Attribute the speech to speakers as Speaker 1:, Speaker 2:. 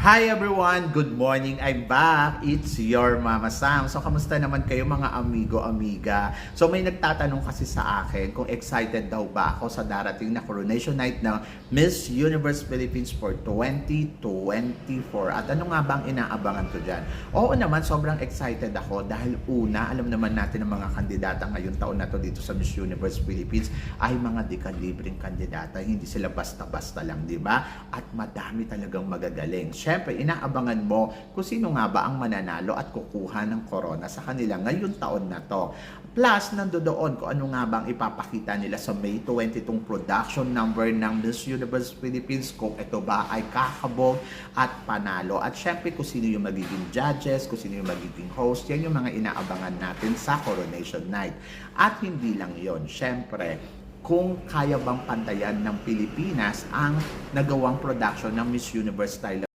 Speaker 1: Hi everyone! Good morning! I'm back! It's your Mama Sam. So, kamusta naman kayo mga amigo-amiga? So, may nagtatanong kasi sa akin kung excited daw ba ako sa darating na coronation night ng Miss Universe Philippines for 2024. At ano nga bang inaabangan ko dyan? Oo naman, sobrang excited ako dahil una, alam naman natin ang mga kandidata ngayong taon na to dito sa Miss Universe Philippines ay mga dekalibreng kandidata. Hindi sila basta-basta lang, di ba? At madami talagang magagaling. Siyempre, inaabangan mo kung sino nga ba ang mananalo at kukuha ng corona sa kanila ngayong taon na to. Plus, nandoon kung ano nga bang ipapakita nila sa May 22 production number ng Miss Universe Philippines, kung ito ba ay kakabog at panalo. At siyempre, kung sino yung magiging judges, kung sino yung magiging host, yan yung mga inaabangan natin sa coronation night. At hindi lang yon, siyempre, kung kaya bang pantayan ng Pilipinas ang nagawang production ng Miss Universe Thailand